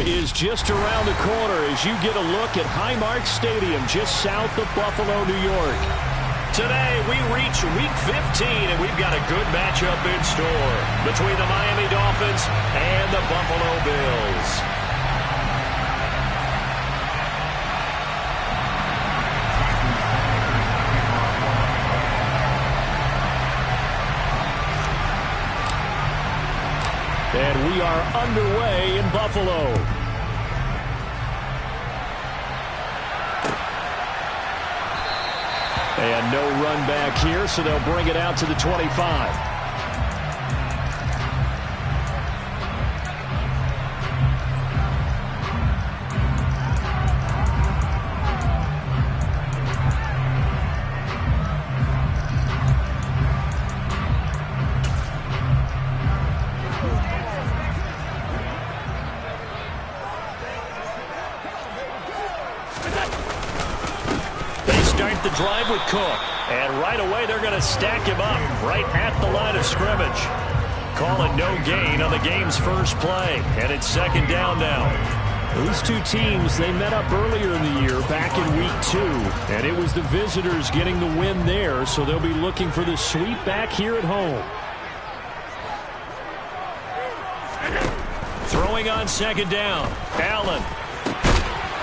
is just around the corner as you get a look at Highmark Stadium just south of Buffalo, New York. Today, we reach Week 15, and we've got a good matchup in store between the Miami Dolphins and the Buffalo Bills. And we are underway in Buffalo. And no run back here, so they'll bring it out to the 25. The drive with Cook, and right away they're going to stack him up right at the line of scrimmage. Calling no gain on the game's first play, and it's second down now. These two teams, they met up earlier in the year back in Week 2, and it was the visitors getting the win there, so they'll be looking for the sweep back here at home. Throwing on second down, Allen.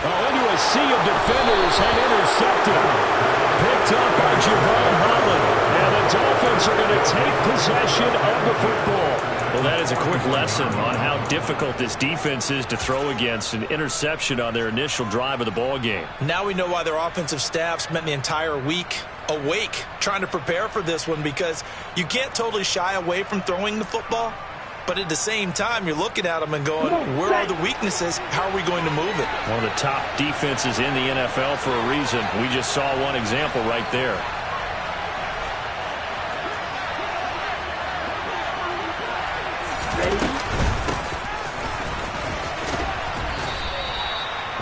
Into a sea of defenders and intercepted. Picked up by Javon Holland. And the Dolphins are going to take possession of the football. Well, that is a quick lesson on how difficult this defense is to throw against. An interception on their initial drive of the ball game. Now we know why their offensive staff spent the entire week awake trying to prepare for this one, because you can't totally shy away from throwing the football. But at the same time, you're looking at them and going, where are the weaknesses? How are we going to move it? One of the top defenses in the NFL for a reason. We just saw one example right there.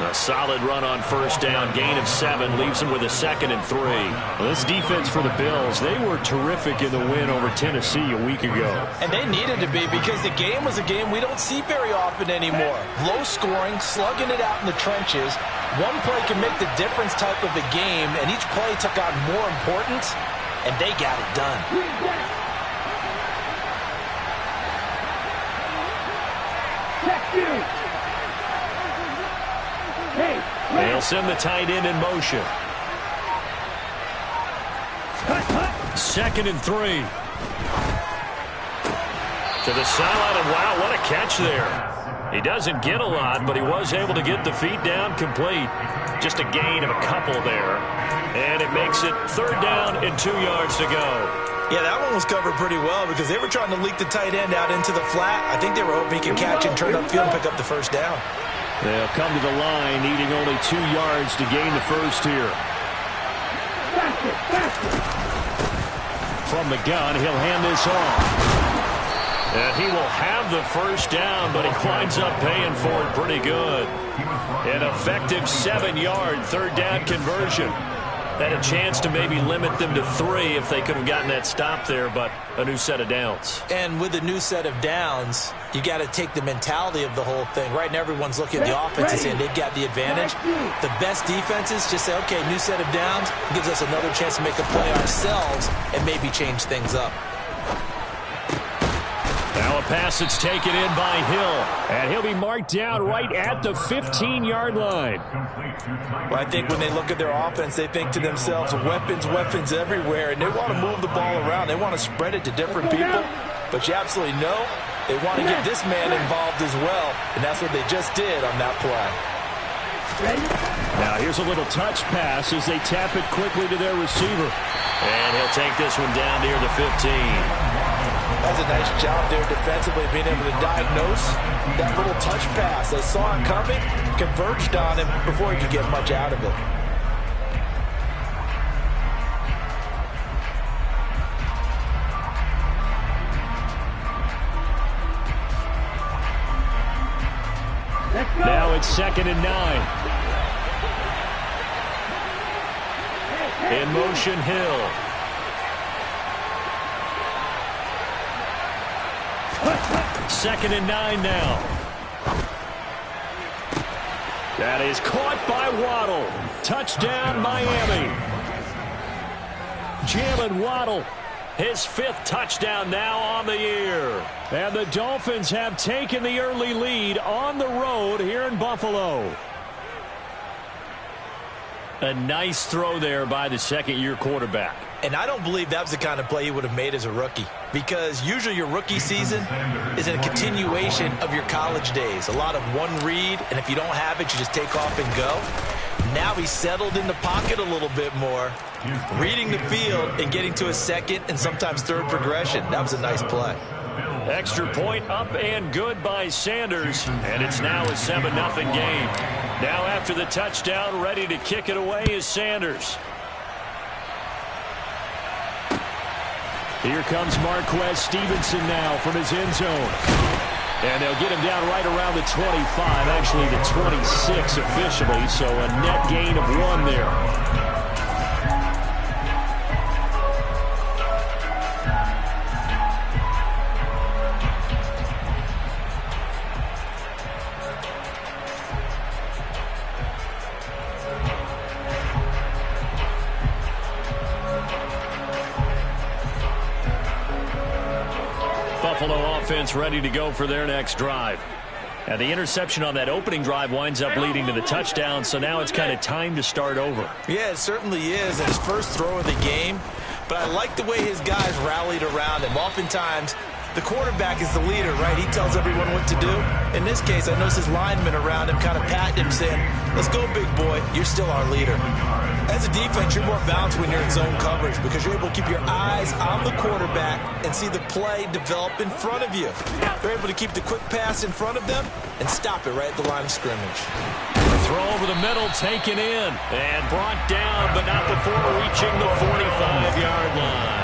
A solid run on first down. Gain of 7 leaves him with a 2nd and 3. Well, this defense for the Bills, they were terrific in the win over Tennessee a week ago. And they needed to be, because the game was a game we don't see very often anymore. Low scoring, slugging it out in the trenches. One play can make the difference type of a game, and each play took on more importance, and they got it done. They'll send the tight end in motion. 2nd and 3. To the sideline, and wow, what a catch there. He doesn't get a lot, but he was able to get the feet down complete. Just a gain of a couple there. And it makes it 3rd down and 2 yards to go. Yeah, that one was covered pretty well, because they were trying to leak the tight end out into the flat. I think they were hoping he could catch and turn upfield and pick up the first down. They'll come to the line, needing only 2 yards to gain the first here. From the gun, he'll hand this off. And he will have the first down, but he winds up paying for it pretty good. An effective 7-yard 3rd down conversion. Had a chance to maybe limit them to 3 if they could have gotten that stop there, but a new set of downs. And with a new set of downs, you got to take the mentality of the whole thing. Right now, everyone's looking at the offense and saying they've got the advantage. The best defenses just say, okay, new set of downs gives us another chance to make a play ourselves and maybe change things up. Now a pass that's taken in by Hill, and he'll be marked down right at the 15-yard line. Well, I think when they look at their offense, they think to themselves, weapons, weapons everywhere, and they want to move the ball around. They want to spread it to different people, but you absolutely know they want to get this man involved as well, and that's what they just did on that play. Now here's a little touch pass as they tap it quickly to their receiver. And he'll take this one down near the 15. That's a nice job there defensively, being able to diagnose that little touch pass. They saw it coming, converged on him before he could get much out of it. Now it's 2nd and 9. In motion, Hill. Second and 9 now. That is caught by Waddle. Touchdown, Miami. Jalen Waddle, his 5th touchdown now on the year. And the Dolphins have taken the early lead on the road here in Buffalo. A nice throw there by the second-year quarterback. And I don't believe that was the kind of play he would have made as a rookie, because usually your rookie season is a continuation of your college days. A lot of one read, and if you don't have it, you just take off and go. Now he's settled in the pocket a little bit more, reading the field and getting to a second and sometimes third progression. That was a nice play. Extra point up and good by Sanders, and it's now a 7-0 game. Now after the touchdown, ready to kick it away is Sanders. Here comes Marquez Stevenson now from his end zone. And they'll get him down right around the 25, actually the 26 officially, so a net gain of 1 there. Buffalo offense ready to go for their next drive. And the interception on that opening drive winds up leading to the touchdown, so now it's kind of time to start over. Yeah, it certainly is. His first throw of the game. But I like the way his guys rallied around him. Oftentimes, the quarterback is the leader, right? He tells everyone what to do. In this case, I noticed his linemen around him kind of patting him, saying, "Let's go, big boy. You're still our leader." As a defense, you're more balanced when you're in zone coverage because you're able to keep your eyes on the quarterback and see the play develop in front of you. They're able to keep the quick pass in front of them and stop it right at the line of scrimmage. The throw over the middle, taken in, and brought down, but not before reaching the 45-yard line.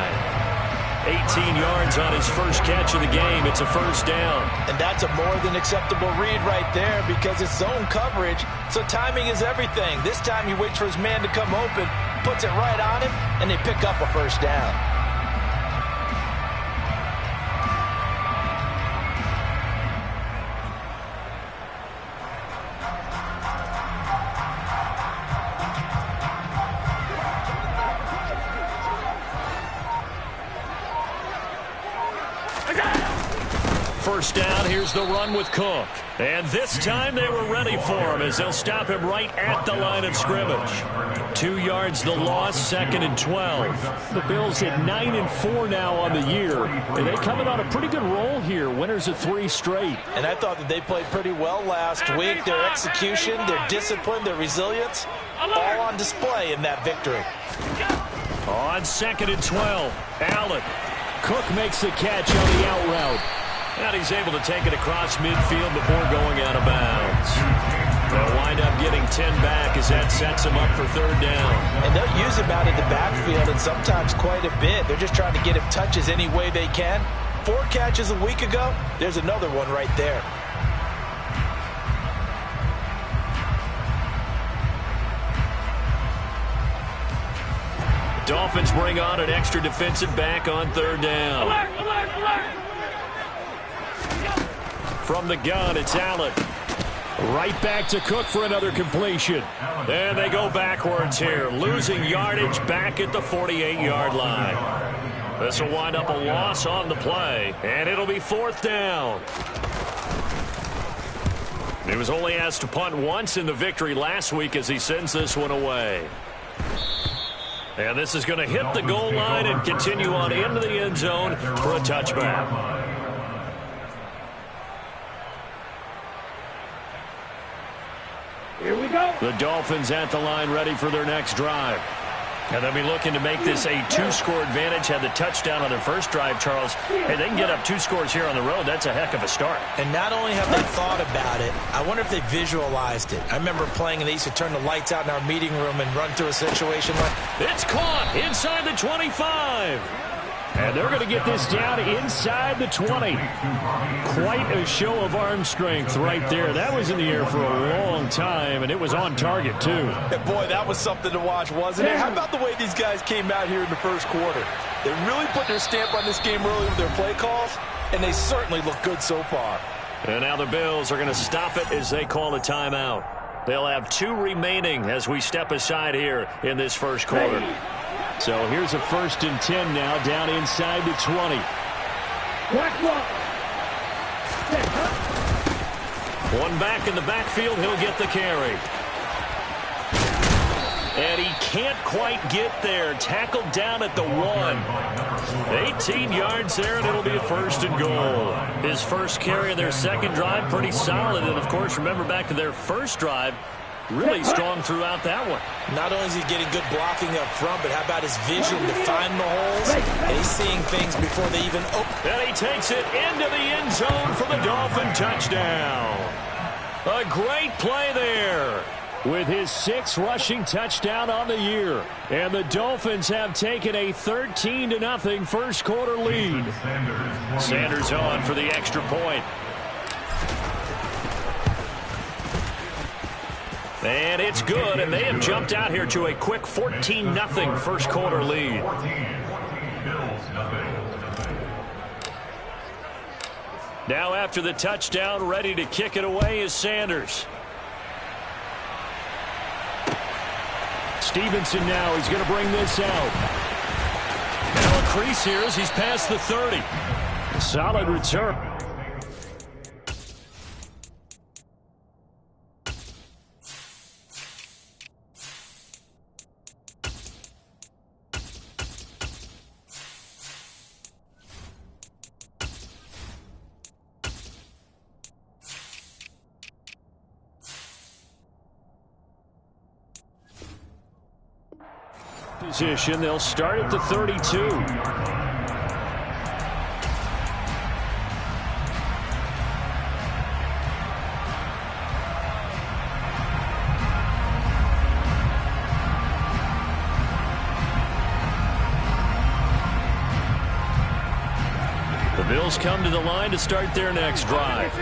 18 yards on his first catch of the game. It's a first down. And that's a more than acceptable read right there because it's zone coverage, so timing is everything. This time he waits for his man to come open, puts it right on him, and they pick up a first down. First down, here's the run with Cook. And this time they were ready for him as they'll stop him right at the line of scrimmage. 2 yards the loss, 2nd and 12. The Bills at 9-4 now on the year. And they coming on a pretty good roll here, winners of 3 straight. And I thought that they played pretty well last week. Their execution, their discipline, their resilience, all on display in that victory. On 2nd and 12, Allen. Cook makes the catch on the out route. And he's able to take it across midfield before going out of bounds. They'll wind up getting 10 back as that sets him up for 3rd down. And they'll use him out in the backfield and sometimes quite a bit. They're just trying to get him touches any way they can. 4 catches a week ago. There's another one right there. Dolphins bring on an extra defensive back on 3rd down. Alert, alert, alert. From the gun, it's Allen. Right back to Cook for another completion. And they go backwards here, losing yardage back at the 48-yard line. This will wind up a loss on the play, and it'll be 4th down. He was only asked to punt once in the victory last week as he sends this one away. And this is going to hit the goal line and continue on into the end zone for a touchback. Here we go. The Dolphins at the line ready for their next drive. And they'll be looking to make this a 2-score advantage. Had the touchdown on their first drive, Charles. Hey, they can get up 2 scores here on the road. That's a heck of a start. And not only have they thought about it, I wonder if they visualized it. I remember playing and they used to turn the lights out in our meeting room and run through a situation like... It's caught inside the 25. And they're going to get this down inside the 20. Quite a show of arm strength right there. That was in the air for a long time, and it was on target, too. And boy, that was something to watch, wasn't it? How about the way these guys came out here in the first quarter? They really put their stamp on this game early with their play calls, and they certainly look good so far. And now the Bills are going to stop it as they call a timeout. They'll have 2 remaining as we step aside here in this first quarter. So here's a 1st and 10 now, down inside the 20. One back in the backfield, he'll get the carry. And he can't quite get there. Tackled down at the 1. 18 yards there, and it'll be a 1st and goal. His first carry of their second drive, pretty solid. And, of course, remember back to their first drive, really strong throughout that one. Not only is he getting good blocking up front, but how about his vision to find the holes? And he's seeing things before they even open. And he takes it into the end zone for the Dolphin touchdown. A great play there. With his 6th rushing touchdown on the year. And the Dolphins have taken a 13-0 first quarter lead. Sanders on for the extra point. And it's good, and they have jumped out here to a quick 14-0 first quarter lead. Now after the touchdown, ready to kick it away is Sanders. Stevenson now, he's going to bring this out. Now a crease here as he's past the 30. Solid return. Position, they'll start at the 32. The Bills come to the line to start their next drive.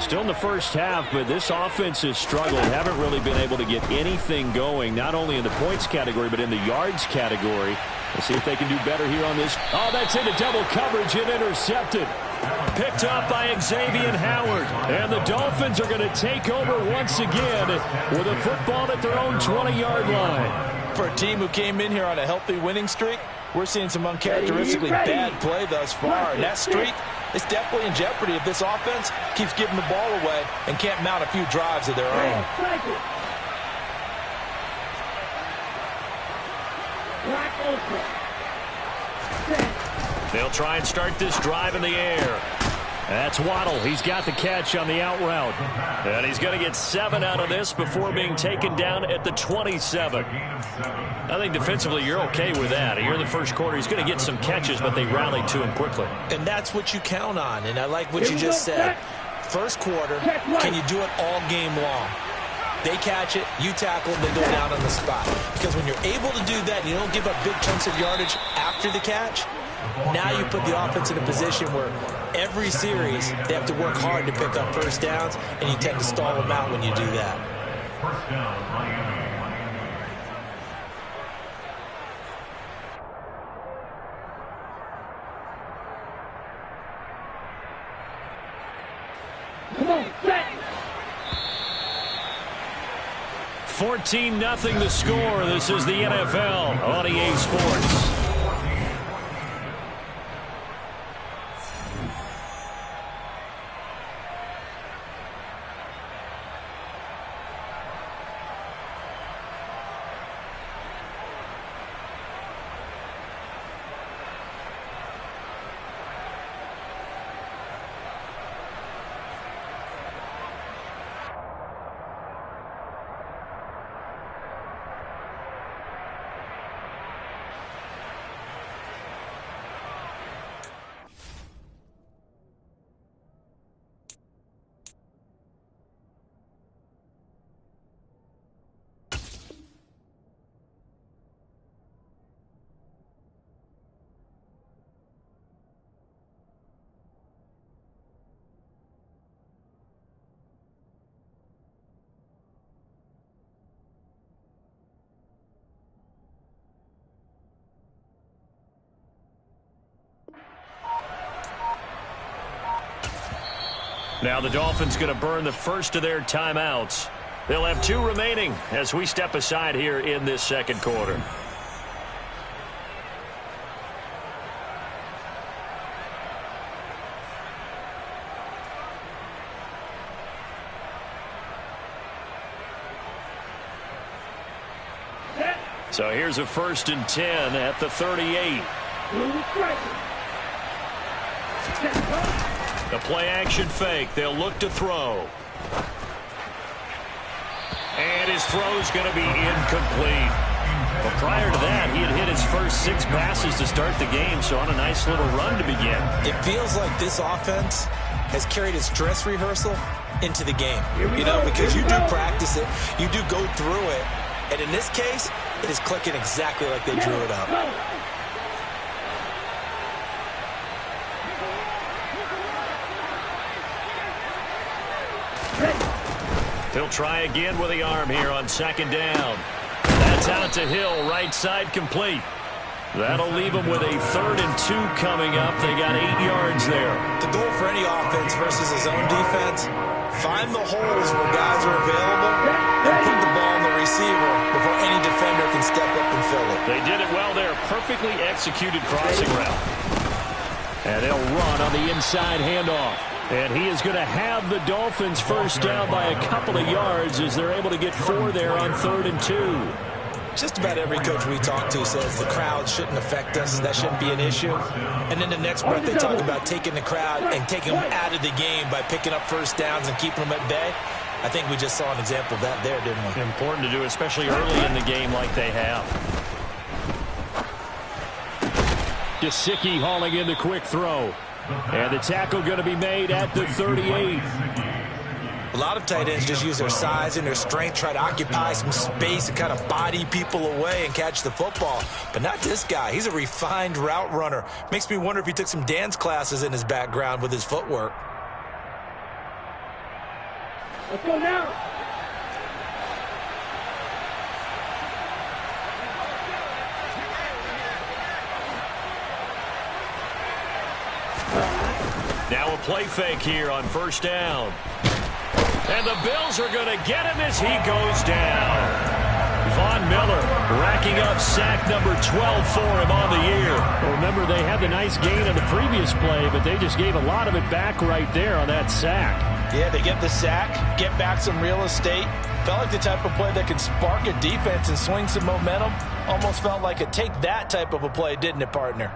Still in the first half, but this offense has struggled. Haven't really been able to get anything going, not only in the points category, but in the yards category. Let's see if they can do better here on this. Oh, that's into double coverage and intercepted. Picked up by Xavier Howard. And the Dolphins are going to take over once again with a football at their own 20-yard line. For a team who came in here on a healthy winning streak, we're seeing some uncharacteristically bad play thus far. And that streak is definitely in jeopardy if this offense keeps giving the ball away and can't mount a few drives of their own. They'll try and start this drive in the air. That's Waddle. He's got the catch on the out route. And he's going to get 7 out of this before being taken down at the 27. I think defensively you're okay with that. Here in the first quarter, he's going to get some catches, but they rallied to him quickly. And that's what you count on. And I like what you just said. First quarter, can you do it all game long? They catch it, you tackle, they go down on the spot. Because when you're able to do that, and you don't give up big chunks of yardage after the catch, now you put the offense in a position where every series they have to work hard to pick up first downs, and you tend to stall them out when you do that. First down, Come on, set. 14-0 the score. This is the NFL on EA Sports. Now the Dolphins going to burn the first of their timeouts. They'll have 2 remaining as we step aside here in this second quarter. So here's a 1st and 10 at the 38. The play action fake. They'll look to throw. And his throw's going to be incomplete. Well, prior to that, he had hit his first 6 passes to start the game, so on a nice little run to begin. It feels like this offense has carried its dress rehearsal into the game. You know, because you do practice it, you do go through it, and in this case, it is clicking exactly like they drew it up. He'll try again with the arm here on 2nd down. That's out to Hill, right side complete. That'll leave him with a 3rd and 2 coming up. They got 8 yards there. The goal for any offense versus his own defense, find the holes where guys are available and put the ball on the receiver before any defender can step up and fill it. They did it well there. Perfectly executed crossing route. And they'll run on the inside handoff. And he is going to have the Dolphins first down by a couple of yards as they're able to get 4 there on 3rd and 2. Just about every coach we talk to says the crowd shouldn't affect us. That shouldn't be an issue. And then the next breath they talk about taking the crowd and taking them out of the game by picking up first downs and keeping them at bay. I think we just saw an example of that there, didn't we? Important to do, especially early in the game like they have. Gesicki hauling in the quick throw. And the tackle going to be made at the 38. A lot of tight ends just use their size and their strength, try to occupy some space and kind of body people away and catch the football. But not this guy. He's a refined route runner. Makes me wonder if he took some dance classes in his background with his footwork. Let's go now. Now a play fake here on 1st down. And the Bills are going to get him as he goes down. Von Miller racking up sack number 12 for him on the year. Well, remember, they had the nice gain on the previous play, but they just gave a lot of it back right there on that sack. Yeah, they get the sack, get back some real estate. Felt like the type of play that can spark a defense and swing some momentum. Almost felt like a take that type of a play, didn't it, partner?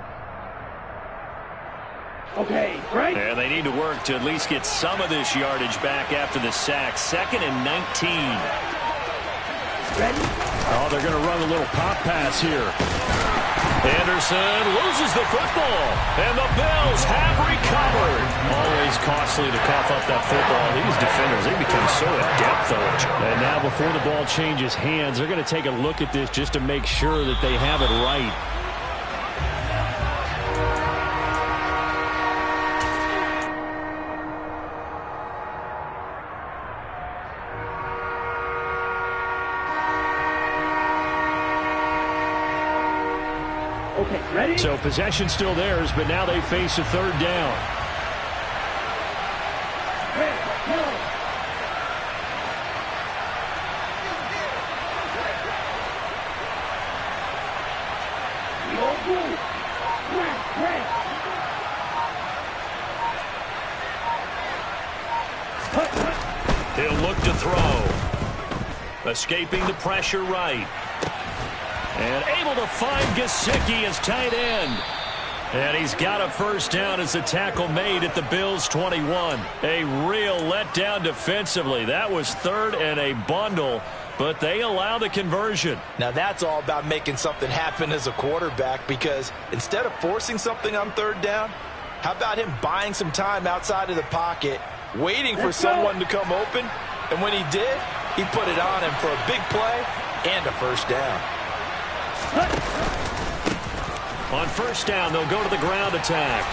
Okay, right. And they need to work to at least get some of this yardage back after the sack. 2nd and 19. Ready? Oh, they're going to run a little pop pass here. Anderson loses the football, and the Bills have recovered. Always costly to cough up that football. These defenders, they become so adept, though. And now before the ball changes hands, they're going to take a look at this just to make sure that they have it right. Okay, ready? So possession still theirs, but now they face a 3rd down. Ready, go. He'll look to throw. Escaping the pressure right. And able to find Gesicki as tight end. And he's got a first down as the tackle made at the Bills' 21. A real letdown defensively. That was 3rd and a bundle, but they allow the conversion. Now that's all about making something happen as a quarterback, because instead of forcing something on 3rd down, how about him buying some time outside of the pocket, waiting for someone to come open, and when he did, he put it on him for a big play and a first down. On 1st down, they'll go to the ground attack.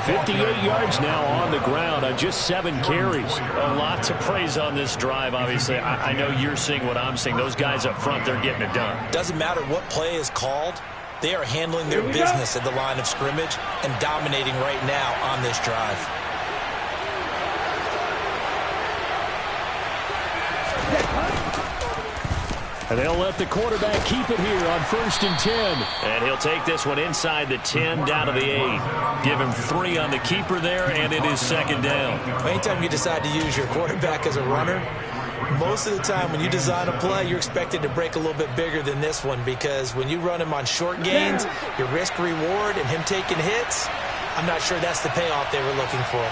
58 yards now on the ground on just 7 carries. A lot to praise on this drive, obviously. I know you're seeing what I'm seeing. Those guys up front, they're getting it done. Doesn't matter what play is called. They are handling their business at the line of scrimmage and dominating right now on this drive. And they'll let the quarterback keep it here on 1st and 10. And he'll take this one inside the 10 down to the 8. Give him 3 on the keeper there, and it is 2nd down. Anytime you decide to use your quarterback as a runner, most of the time when you design a play, you're expected to break a little bit bigger than this one, because when you run him on short gains, your risk-reward and him taking hits, I'm not sure that's the payoff they were looking for.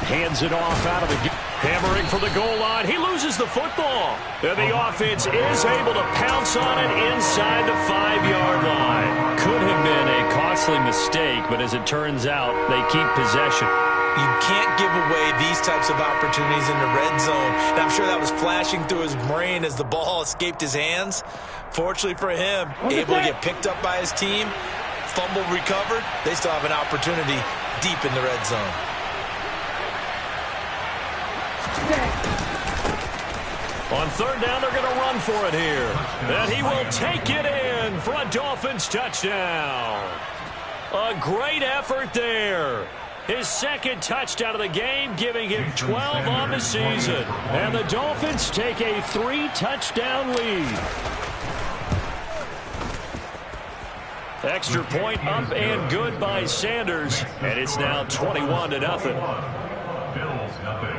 Hands it off out of the game. Hammering for the goal line. He loses the football. And the offense is able to pounce on it inside the 5-yard line. Could have been a costly mistake, but as it turns out, they keep possession. You can't give away these types of opportunities in the red zone. And I'm sure that was flashing through his brain as the ball escaped his hands. Fortunately for him, able to get picked up by his team, fumble recovered. They still have an opportunity deep in the red zone. On 3rd down, they're going to run for it here. And he will take it in for a Dolphins touchdown. A great effort there. His 2nd touchdown of the game, giving him 12 on the season. And the Dolphins take a 3-touchdown lead. Extra point up and good by Sanders. And it's now 21-0. Bills, nothing.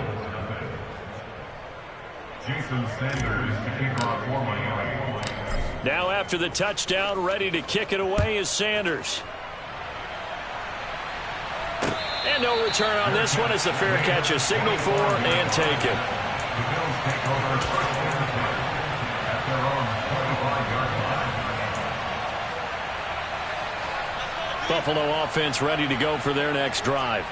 Jason Sanders to kick off for Miami. Now after the touchdown, ready to kick it away is Sanders. And no return on this one as the fair catch is signaled for and taken. The Bills take over first and 10 at their own 25-yard line. Buffalo offense ready to go for their next drive.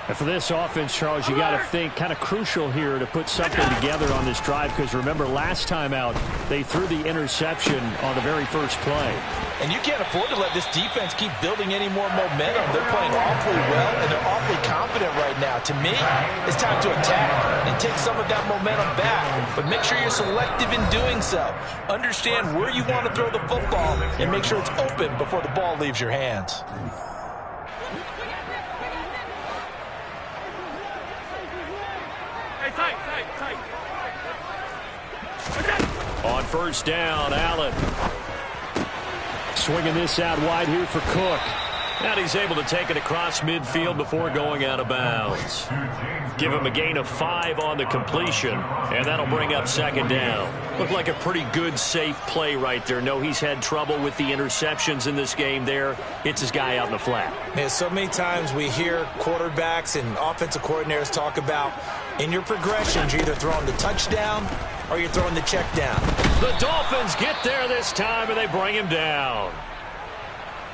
And for this offense, Charles, you got to think kind of crucial here to put something together on this drive, because remember last time out they threw the interception on the very first play. And you can't afford to let this defense keep building any more momentum. They're playing awfully well, and they're awfully confident right now. To me, it's time to attack and take some of that momentum back. But make sure you're selective in doing so. Understand where you want to throw the football and make sure it's open before the ball leaves your hands. On 1st down, Allen. Swinging this out wide here for Cook. And he's able to take it across midfield before going out of bounds. Give him a gain of 5 on the completion, and that'll bring up 2nd down. Looked like a pretty good, safe play right there. No, he's had trouble with the interceptions in this game there. Hits his guy out in the flat. Man, so many times we hear quarterbacks and offensive coordinators talk about in your progressions, you're either throwing the touchdown or you're throwing the check down. The Dolphins get there this time, and they bring him down.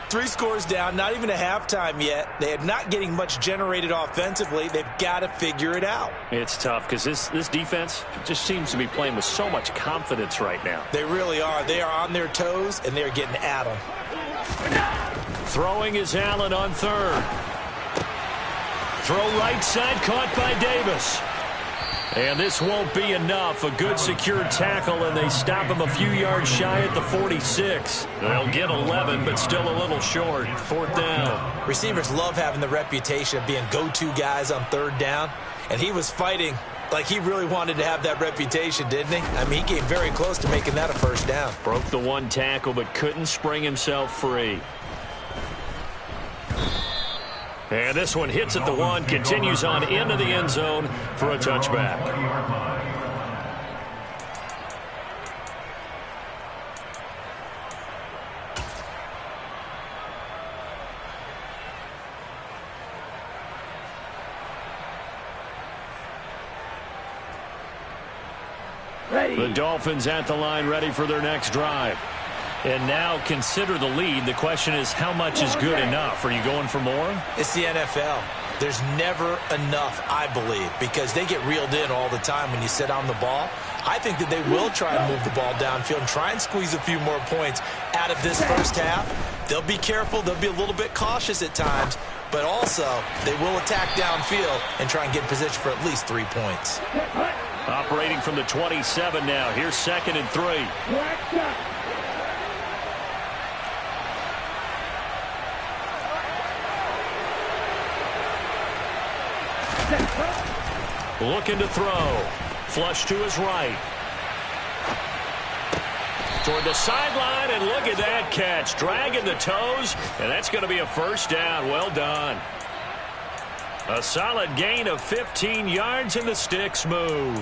3 scores down, not even a halftime yet. They are not getting much generated offensively. They've got to figure it out. It's tough because this defense just seems to be playing with so much confidence right now. They really are. They are on their toes, and they're getting at them. Throwing is Allen on 3rd. Throw right side, caught by Davis. And this won't be enough. A good secured tackle, and they stop him a few yards shy at the 46. They'll get 11, but still a little short. 4th down. Receivers love having the reputation of being go-to guys on 3rd down, and he was fighting like he really wanted to have that reputation, didn't he? I mean, he came very close to making that a 1st down. Broke the 1 tackle, but couldn't spring himself free. And this one hits at the 1, continues on into the end zone for a touchback. The Dolphins at the line, ready for their next drive. And now consider the lead. The question is, how much is good enough? Are you going for more? It's the NFL. There's never enough, I believe, because they get reeled in all the time when you sit on the ball. I think that they will try and move the ball downfield and try and squeeze a few more points out of this first half. They'll be careful. They'll be a little bit cautious at times, but also they will attack downfield and try and get in position for at least 3 points. Operating from the 27 now. Here's 2nd and 3. Looking to throw. Flush to his right. toward the sideline, and look at that catch. Dragging the toes, and that's going to be a first down. Well done. A solid gain of 15 yards, and the sticks move.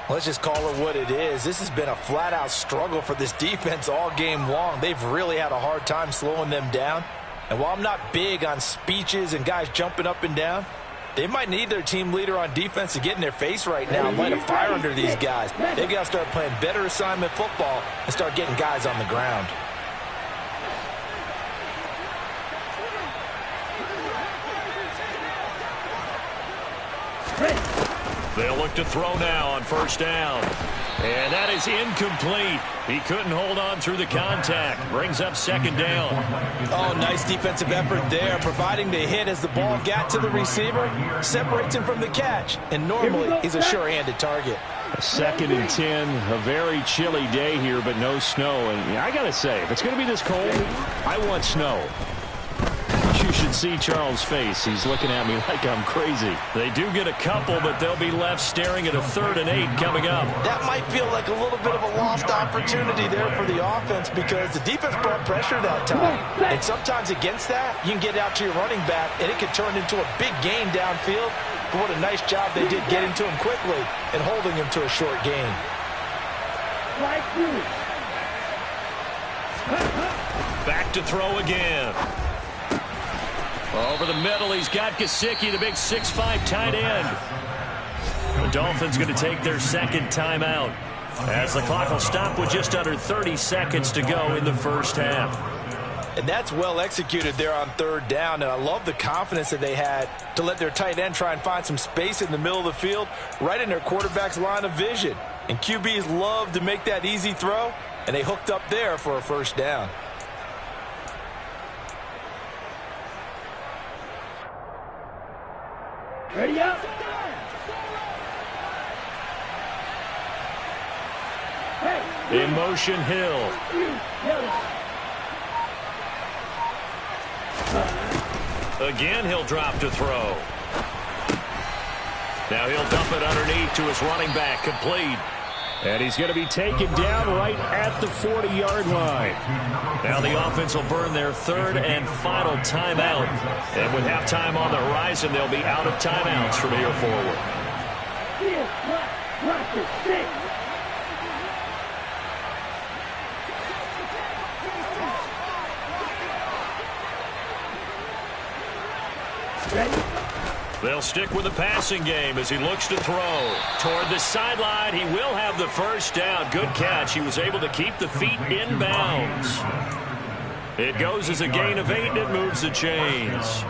Let's just call it what it is. This has been a flat-out struggle for this defense all game long. They've really had a hard time slowing them down. And while I'm not big on speeches and guys jumping up and down, they might need their team leader on defense to get in their face right now and light a fire under these guys. They've got to start playing better assignment football and start getting guys on the ground. They'll look to throw now on first down. And that is incomplete. He couldn't hold on through the contact. Brings up second down. Oh, nice defensive effort there, providing the hit as the ball got to the receiver, separates him from the catch, and normally he's a sure-handed target. A 2nd and 10, a very chilly day here, but no snow. And I got to say, if it's going to be this cold, I want snow. You should see Charles' face. He's looking at me like I'm crazy. They do get a couple, but they'll be left staring at a 3rd and 8 coming up. That might feel like a little bit of a lost opportunity there for the offense because the defense brought pressure that time. And sometimes against that, you can get out to your running back, and it can turn into a big gain downfield. But what a nice job they did getting to him quickly and holding him to a short gain. Back to throw again. Over the middle, he's got Gesicki, the big 6'5" tight end. The Dolphins going to take their 2nd timeout as the clock will stop with just under 30 seconds to go in the first half. And that's well executed there on 3rd down, and I love the confidence that they had to let their tight end try and find some space in the middle of the field, right in their quarterback's line of vision. And QBs love to make that easy throw, and they hooked up there for a first down. Ready up. Hey. In motion, Hill. Again, he'll drop to throw. Now he'll dump it underneath to his running back, complete. And he's going to be taken down right at the 40-yard line. Now the offense will burn their 3rd and final timeout. And with halftime on the horizon, they'll be out of timeouts from here forward. Ready? They'll stick with the passing game as he looks to throw. Toward the sideline, he will have the first down. Good catch. He was able to keep the feet in bounds. It goes as a gain of 8, and it moves the chains.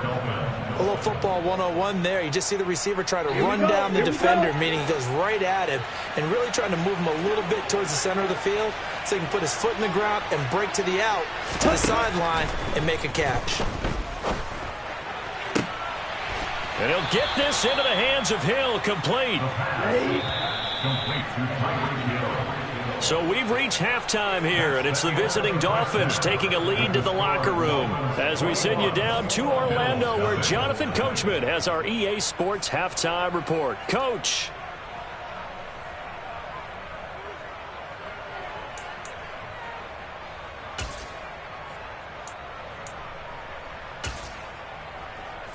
A little football 101 there. You just see the receiver try to run down the defender, meaning he goes right at him, and really trying to move him a little bit towards the center of the field so he can put his foot in the ground and break to the out, to the sideline, and make a catch. And he'll get this into the hands of Hill, complete. So we've reached halftime here, and it's the visiting Dolphins taking a lead to the locker room as we send you down to Orlando, where Jonathan Coachman has our EA Sports halftime report. Coach.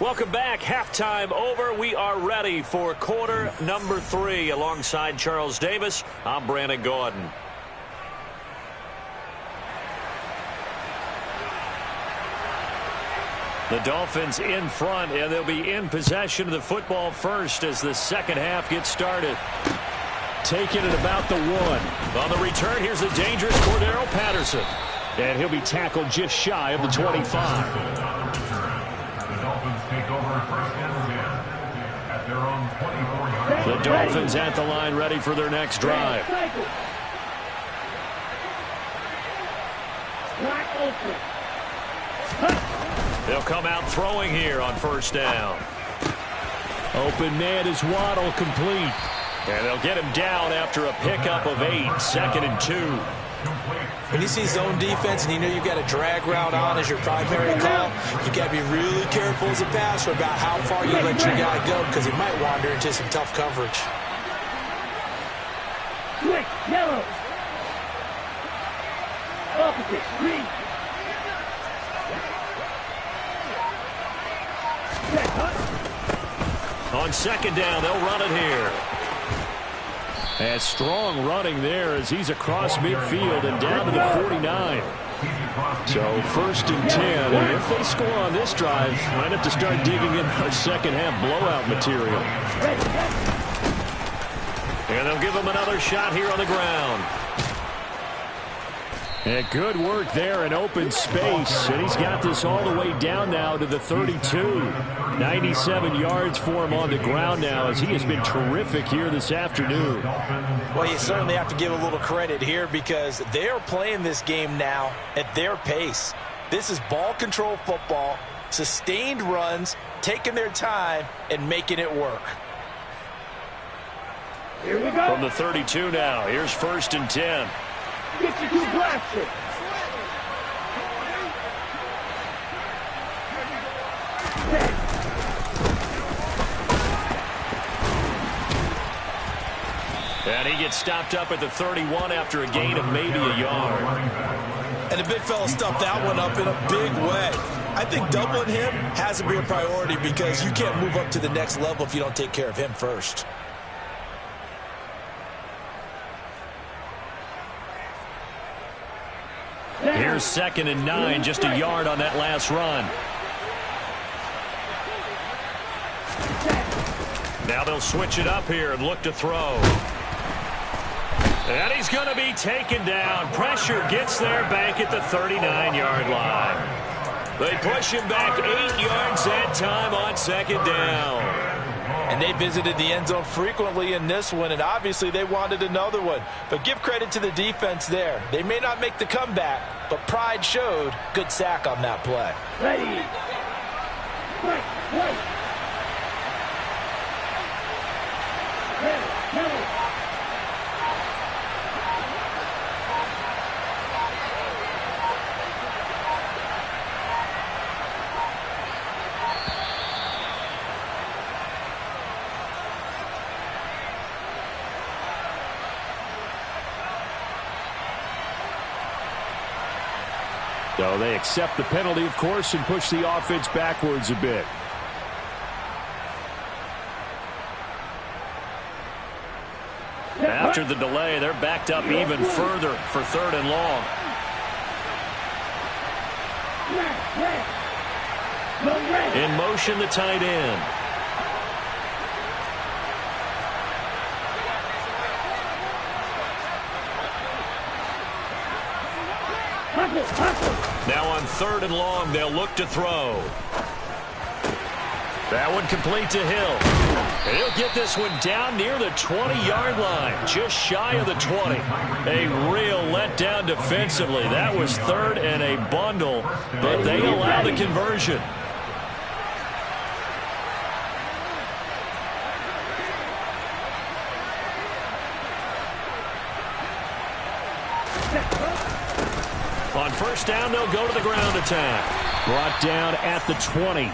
Welcome back. Halftime over. We are ready for quarter number 3. Alongside Charles Davis, I'm Brandon Gordon. The Dolphins in front, and they'll be in possession of the football first as the second half gets started. Taking it about the 1. On the return, here's the dangerous Cordero Patterson. And he'll be tackled just shy of the 25. Take over 1st and 10 at their own 24-yard line. The Dolphins at the line, ready for their next drive. They'll come out throwing here on first down. Open man is Waddle, complete. And they'll get him down after a pickup of 8, 2nd and 2. When you see zone defense and you know you've got a drag route on as your primary call, you've got to be really careful as a passer about how far you let your guy go because he might wander into some tough coverage. Quick, yellow. Opposite. Green. Set, huh? On second down, they'll run it here. And strong running there as he's across midfield and down to the 49. So first and 10. And if they score on this drive, might have to start digging in our second half blowout material. And they'll give him another shot here on the ground. And good work there in open space. And he's got this all the way down now to the 32. 97 yards for him on the ground now as he has been terrific here this afternoon. Well, you certainly have to give a little credit here because they are playing this game now at their pace. This is ball control football, sustained runs, taking their time, and making it work. Here we go. From the 32 now, here's first and 10. Get you two blasted. And he gets stopped up at the 31 after a gain of maybe a yard. And the big fella stuffed that one up in a big way. I think doubling him has to be a priority because you can't move up to the next level if you don't take care of him first. Here's second and 9, just a yard on that last run. Now they'll switch it up here and look to throw. And he's going to be taken down. Pressure gets there back at the 39-yard line. They push him back 8 yards that time on second down. And they visited the end zone frequently in this one, and obviously they wanted another one. But give credit to the defense there. They may not make the comeback, but pride showed. Good sack on that play. Ready. Right. So they accept the penalty, of course, and push the offense backwards a bit. After the delay, they're backed up even further for third and long. In motion, the tight end. Now on third and long, they'll look to throw. That one complete to Hill. And he'll get this one down near the 20-yard line, just shy of the 20. A real letdown defensively. That was third and a bundle, but they allow the conversion. On first down, they'll go to the ground attack. Brought down at the 20.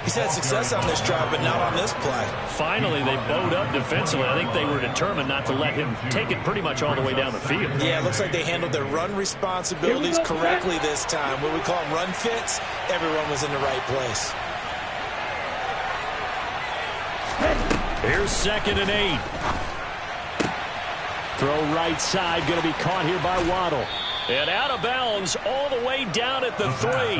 He's had success on this drive, but not on this play. Finally, they bowed up defensively. I think they were determined not to let him take it pretty much all the way down the field. Yeah, it looks like they handled their run responsibilities correctly this time. What we call them run fits, everyone was in the right place. Here's second and 8. Throw right side, going to be caught here by Waddle. And out of bounds all the way down at the 3.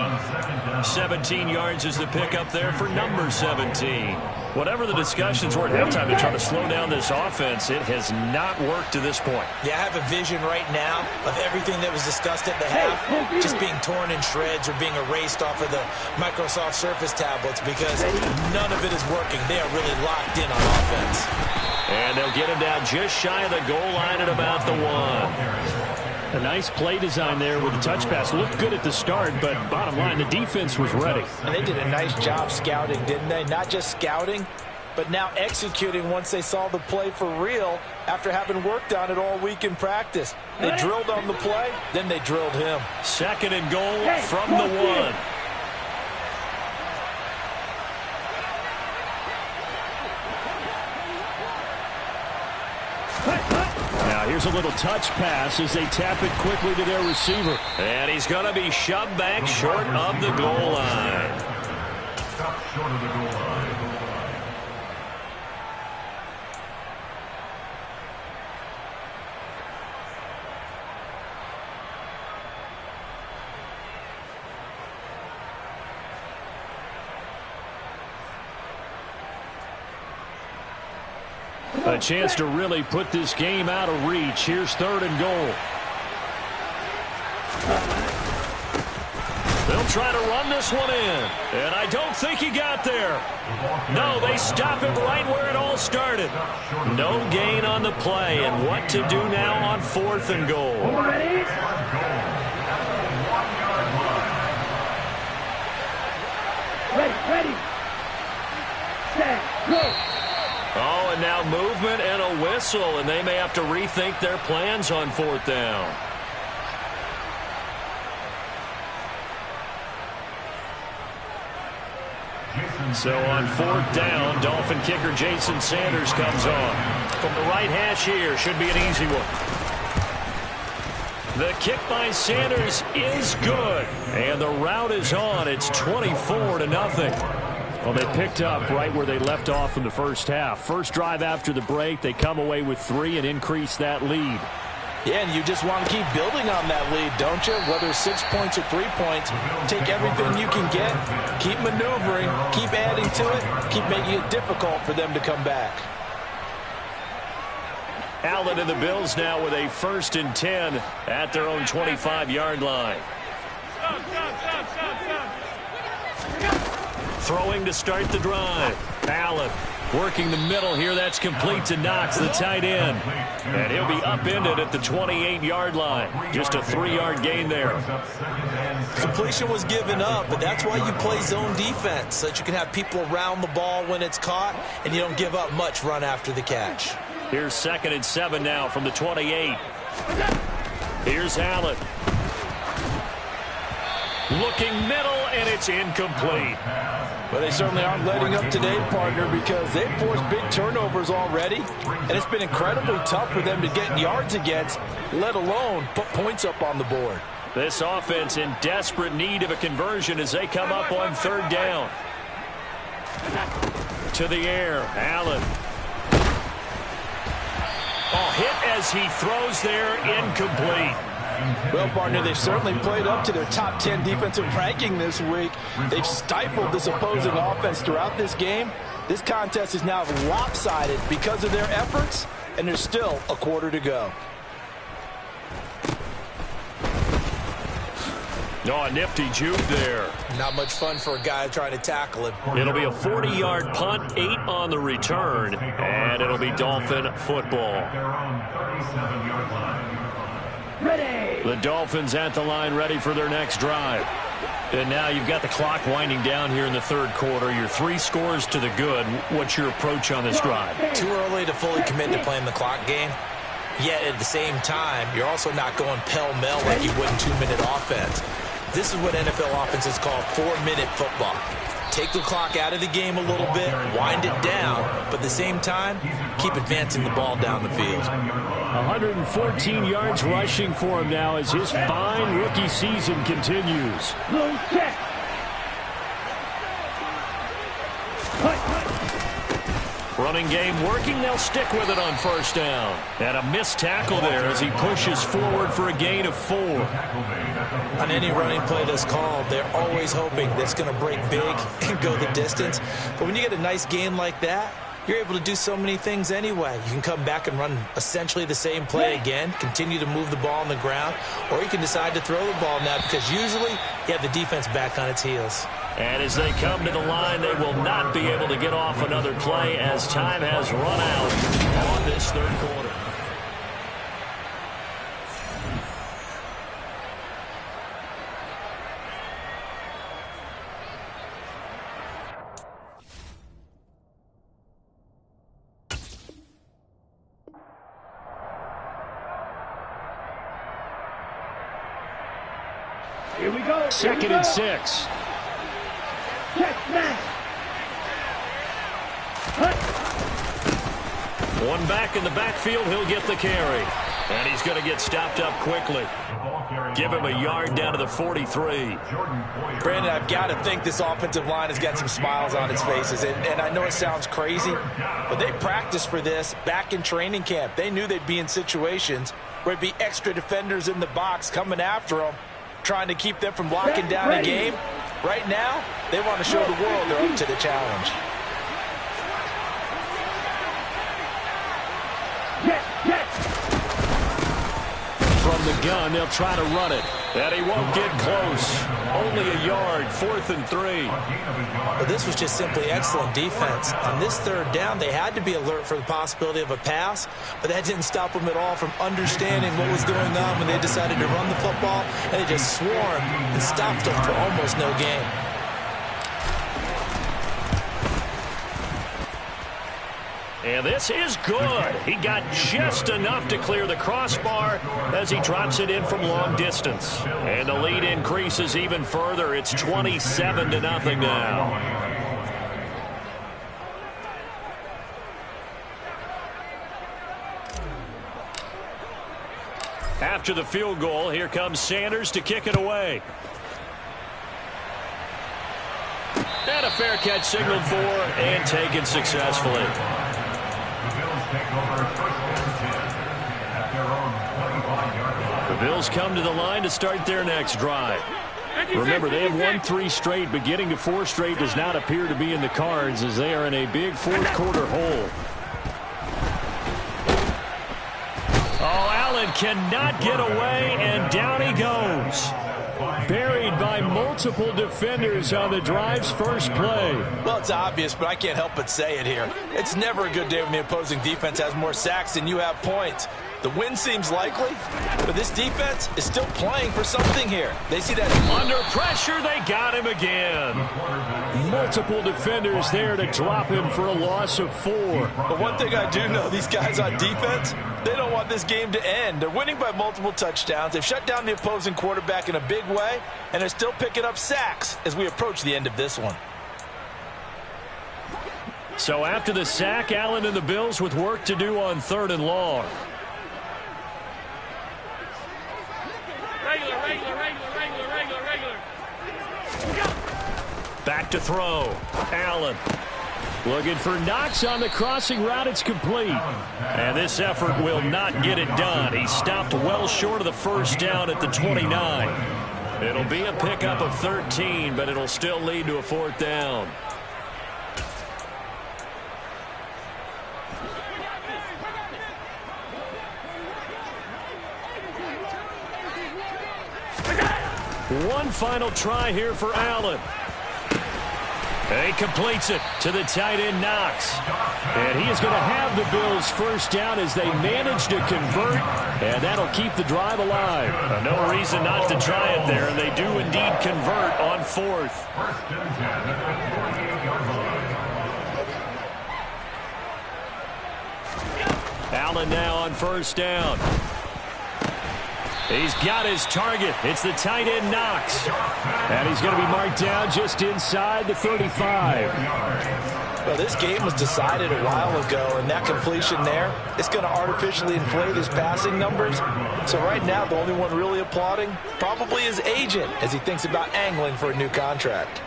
17 yards is the pickup there for number 17. Whatever the discussions were at halftime to try to slow down this offense, it has not worked to this point. Yeah, I have a vision right now of everything that was discussed at the half just being torn in shreds or being erased off of the Microsoft Surface tablets because none of it is working. They are really locked in on offense. And they'll get him down just shy of the goal line at about the 1. A nice play design there with the touch pass. Looked good at the start, but bottom line, the defense was ready. And they did a nice job scouting, didn't they? Not just scouting, but now executing once they saw the play for real after having worked on it all week in practice. They drilled on the play, then they drilled him. Second and goal from the 1. Now Here's a little touch pass as they tap it quickly to their receiver. And he's going to be shoved back short of the goal line. Stop short of the goal line. A chance to really put this game out of reach. Here's 3rd and goal. They'll try to run this one in. And I don't think he got there. No, they stop him right where it all started. No gain on the play. And what to do now on 4th and goal. Ready? Ready. Set. Go. Oh, and now movement and a whistle, and they may have to rethink their plans on 4th down. So on 4th down, Dolphin kicker Jason Sanders comes on. From the right hash here, should be an easy one. The kick by Sanders is good. And the route is on. It's 24-0. Well, they picked up right where they left off in the first half. First drive after the break, they come away with 3 and increase that lead. Yeah, and you just want to keep building on that lead, don't you? Whether it's 6 points or 3 points, take everything you can get, keep maneuvering, keep adding to it, keep making it difficult for them to come back. Allen and the Bills now with a 1st and 10 at their own 25-yard line. Throwing to start the drive. Allen working the middle here. That's complete to Knox, the tight end. And he'll be upended at the 28-yard line. Just a 3-yard gain there. Completion was given up, but that's why you play zone defense, so that you can have people around the ball when it's caught, and you don't give up much run after the catch. Here's 2nd and 7 now from the 28. Here's Allen. Looking middle, and it's incomplete. But they certainly aren't letting up today, partner, because they've forced big turnovers already, and it's been incredibly tough for them to get yards against, let alone put points up on the board. This offense in desperate need of a conversion as they come up on 3rd down. To the air, Allen. Hit as he throws there, incomplete. Well, partner, they've certainly played up to their top 10 defensive ranking this week. They've stifled this opposing offense throughout this game. This contest is now lopsided because of their efforts, and there's still a quarter to go. Oh, a nifty juke there. Not much fun for a guy trying to tackle him. It'll be a 40-yard punt, 8 on the return, and it'll be Dolphin football. Their own 37-yard line. Ready. The Dolphins at the line ready for their next drive. And now you've got the clock winding down here in the 3rd quarter. Your 3 scores to the good. What's your approach on this drive? Too early to fully commit to playing the clock game. Yet at the same time, you're also not going pell-mell like you would in 2-minute offense. This is what NFL offenses call 4-minute football. Take the clock out of the game a little bit, wind it down, but at the same time, keep advancing the ball down the field. 114 yards rushing for him now as his fine rookie season continues. Low check. Running game working. They'll stick with it on 1st down. And a missed tackle there as he pushes forward for a gain of 4. On any running play that's called, they're always hoping that it's going to break big and go the distance. But when you get a nice gain like that, you're able to do so many things anyway. You can come back and run essentially the same play again, continue to move the ball on the ground, or you can decide to throw the ball now because usually you have the defense back on its heels. And as they come to the line, they will not be able to get off another play as time has run out on this 3rd quarter. Here we go. 2nd and 6. Check, smash. Hut. One back in the backfield. He'll get the carry. And he's going to get stopped up quickly. Give him a yard down to the 43. Brandon, I've got to think this offensive line has got some smiles on its faces. And I know it sounds crazy, but they practiced for this back in training camp. They knew they'd be in situations where it'd be extra defenders in the box coming after them, trying to keep them from locking down a game. Right now, they want to show the world they're up to the challenge. From the gun, they'll try to run it. And he won't get close. Only a yard, 4th and 3. Well, this was just simply excellent defense. On this third down, they had to be alert for the possibility of a pass, but that didn't stop them at all from understanding what was going on when they decided to run the football, and they just swarmed and stopped them for almost no gain. And this is good. He got just enough to clear the crossbar as he drops it in from long distance. And the lead increases even further. It's 27-0 now. After the field goal, here comes Sanders to kick it away. And a fair catch signaled for and taken successfully. The Bills come to the line to start their next drive. Remember, they have won 3 straight, but getting to 4 straight does not appear to be in the cards as they are in a big fourth-quarter hole. Oh, Allen cannot get away, and down he goes. Buried by multiple defenders on the drive's first play. Well, it's obvious, but I can't help but say it here. It's never a good day when the opposing defense has more sacks than you have points. The win seems likely, but this defense is still playing for something here. They see that. Under pressure, they got him again. Multiple defenders there to drop him for a loss of 4. But one thing I do know, these guys on defense, they don't want this game to end. They're winning by multiple touchdowns. They've shut down the opposing quarterback in a big way, and they're still picking up sacks as we approach the end of this one. So after the sack, Allen and the Bills with work to do on 3rd and long. Back to throw. Allen looking for Knox on the crossing route. It's complete. And this effort will not get it done. He stopped well short of the first down at the 29. It'll be a pickup of 13, but it'll still lead to a 4th down. One final try here for Allen. He completes it to the tight end, Knox. And he is going to have the Bills' first down as they manage to convert, and that'll keep the drive alive. No reason not to try it there, and they do indeed convert on 4th. Allen now on first down. He's got his target. It's the tight end, Knox. And he's going to be marked down just inside the 35. Well, this game was decided a while ago, and that completion there, it's going to artificially inflate his passing numbers. So right now, the only one really applauding probably his agent as he thinks about angling for a new contract.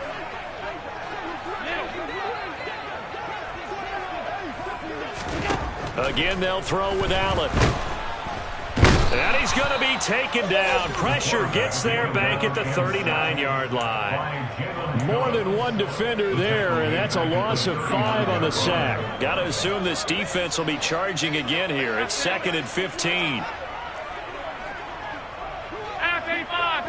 Again, they'll throw with Allen. And he's going to be taken down. Pressure gets there back at the 39-yard line. More than one defender there, and that's a loss of 5 on the sack. Got to assume this defense will be charging again here. It's 2nd and 15. Half 85.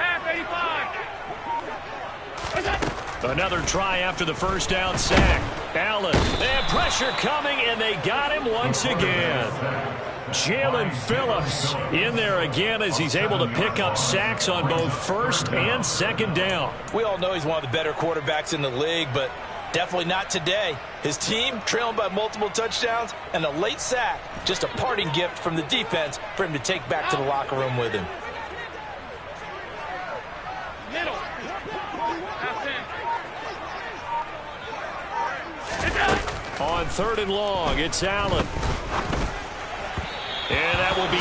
Another try after the first down sack. Allen, they have pressure coming, and they got him once again. Jalen Phillips in there again as he's able to pick up sacks on both 1st and 2nd down. We all know he's one of the better quarterbacks in the league, but definitely not today. His team trailing by multiple touchdowns and a late sack. Just a parting gift from the defense for him to take back to the locker room with him. Middle. On 3rd and long, it's Allen. And that will be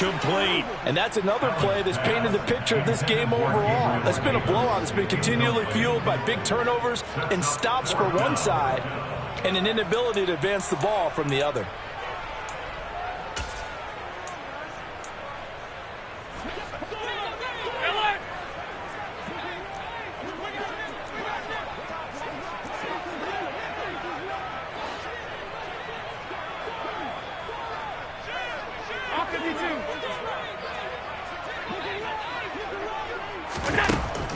incomplete. And that's another play that's painted the picture of this game overall. That's been a blowout. It's been continually fueled by big turnovers and stops for one side and an inability to advance the ball from the other.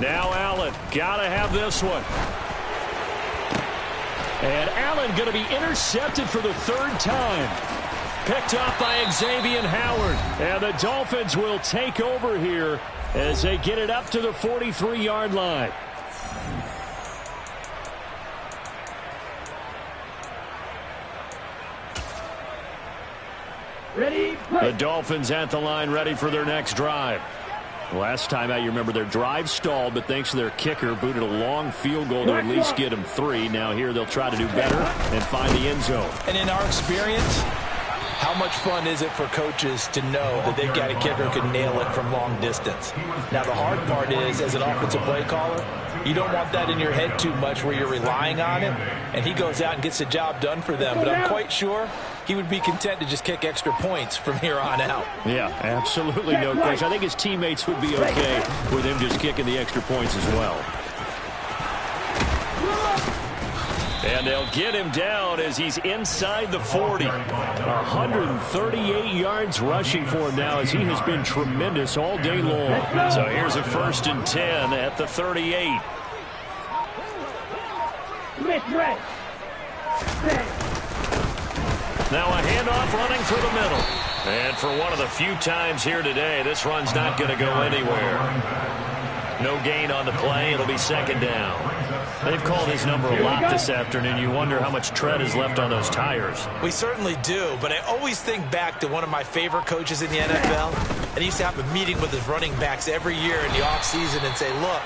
Now Allen, gotta have this one. And Allen going to be intercepted for the third time. Picked up by Xavier Howard. And the Dolphins will take over here as they get it up to the 43-yard line. Ready, play. The Dolphins at the line, ready for their next drive. Last time out, you remember their drive stalled, but thanks to their kicker, booted a long field goal to at least get them 3. Now here they'll try to do better and find the end zone. And in our experience, how much fun is it for coaches to know that they've got a kicker who can nail it from long distance? Now the hard part is, as an offensive play caller, you don't want that in your head too much where you're relying on it, and he goes out and gets the job done for them. But I'm quite sure he would be content to just kick extra points from here on out. Yeah, absolutely no question. I think his teammates would be okay with him just kicking the extra points as well. And they'll get him down as he's inside the 40. 138 yards rushing for him now as he has been tremendous all day long. So here's a 1st and 10 at the 38. Now a handoff running through the middle. And for one of the few times here today, this run's not going to go anywhere. No gain on the play. It'll be 2nd down. They've called his number a lot this afternoon. You wonder how much tread is left on those tires. We certainly do, but I always think back to one of my favorite coaches in the NFL. And he used to have a meeting with his running backs every year in the offseason and say, look,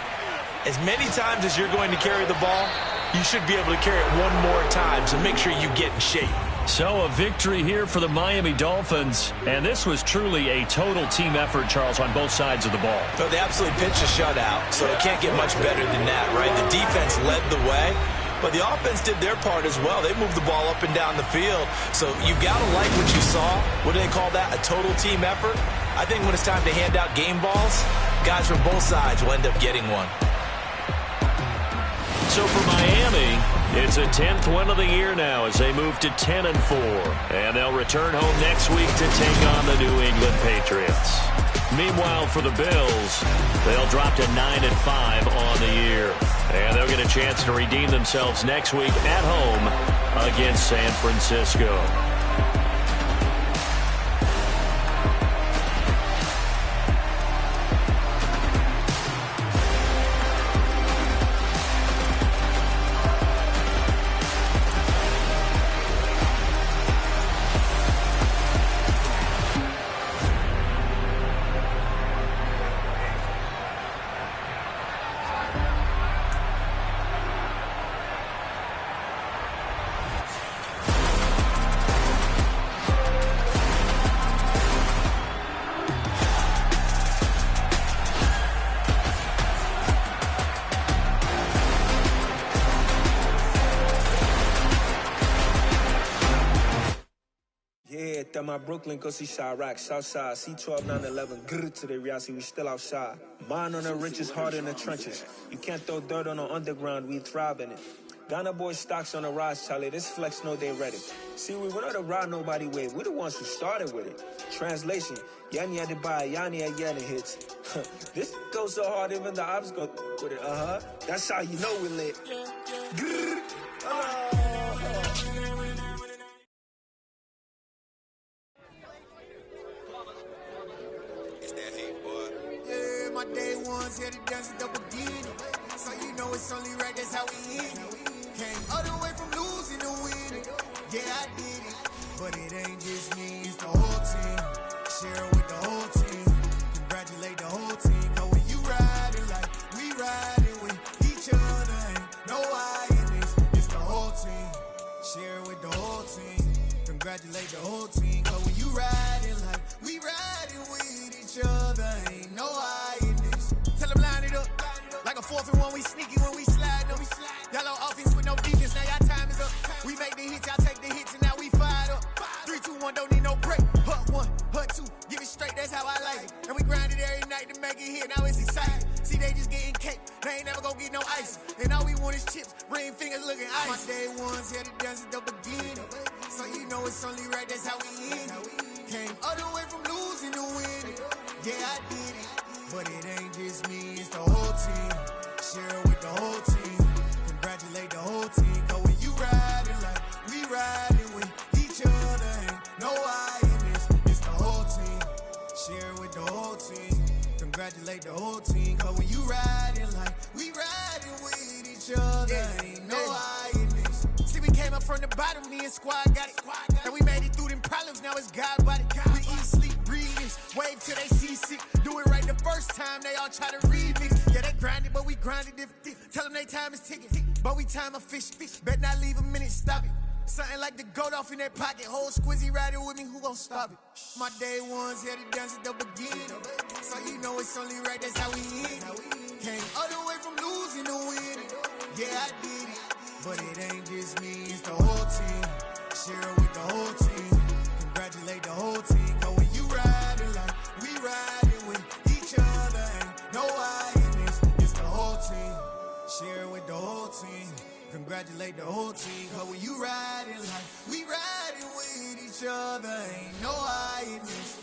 as many times as you're going to carry the ball, you should be able to carry it one more time, so make sure you get in shape. So a victory here for the Miami Dolphins. And this was truly a total team effort, Charles, on both sides of the ball. So they absolutely pitched a shutout, so it can't get much better than that, right? The defense led the way, but the offense did their part as well. They moved the ball up and down the field. So you've got to like what you saw. What do they call that? A total team effort? I think when it's time to hand out game balls, guys from both sides will end up getting one. So for Miami, it's a 10th win of the year now as they move to 10-4. And they'll return home next week to take on the New England Patriots. Meanwhile, for the Bills, they'll drop to 9-5 on the year. And they'll get a chance to redeem themselves next week at home against San Francisco. My Brooklyn, go see Chirac, Southside, C12, 911, grrr to the reality, we still outside. Mine on the riches, hard in the trenches. You can't throw dirt on the underground, we thrive in it. Ghana boys stocks on the rise, Charlie, this flex know they ready. See, we went on the ride nobody wave, we the ones who started with it. Translation, Yanni had to buy, Yanni had Yanni hits. This goes so hard, even the ops go with it, That's how you know we lit. Grrr, My day ones here to dance a double digit. So you know it's only right, that's how we eat it. Came all the way from losing to winning. Yeah, I did it. But it ain't just me, it's the whole team. Share it with the whole team. Congratulate the whole team. Cause when you riding like we riding with each other, ain't no I in this. It's the whole team. Share it with the whole team. Congratulate the whole team. Cause when you riding like we riding with 3, 2, 1, don't need no break. Hut 1, hut 2, give it straight, that's how I like it. And we grind it every night to make it hit, now it's exciting. See, they just getting cake, they ain't never gonna get no ice. And all we want is chips, ring fingers looking ice. My day ones here to dance at the beginning. So you know it's only right, that's how we end it. Came all the way from losing to winning. Yeah, I did it. But it ain't just me, it's the whole team. Share it with the whole team. Congratulate the whole team. Cause when you riding like we riding with each other, ain't no I in this. It's the whole team. Share it with the whole team. Congratulate the whole team. Cause when you riding like we riding with each other, ain't no I in this. See, we came up from the bottom, me and squad got it. And we made it through them problems, now it's God body. We eat, sleep, breathe this. Wave till they see sick. Do it right the first time, they all try to remix. Yeah, they grinded, but we grinded different. Tell them they time is ticking, but we time a fish. Bet not leave a minute, stop it. Something like the goat off in that pocket. Whole squizzy riding with me, who gon' stop it? My day ones here to dance at the beginning. So you know it's only right, that's how we end it. Came all the way from losing to winning. Yeah, I did it. But it ain't just me, it's the whole team. Share it with the whole team. Congratulate the whole team. Cause when you riding like we riding with each other, ain't no I in this. It's the whole team. Share it with the whole team. Congratulate the whole team. Cause when you riding like we riding with each other, ain't no I in this.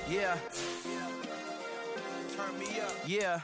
Yeah. Turn me up. Yeah.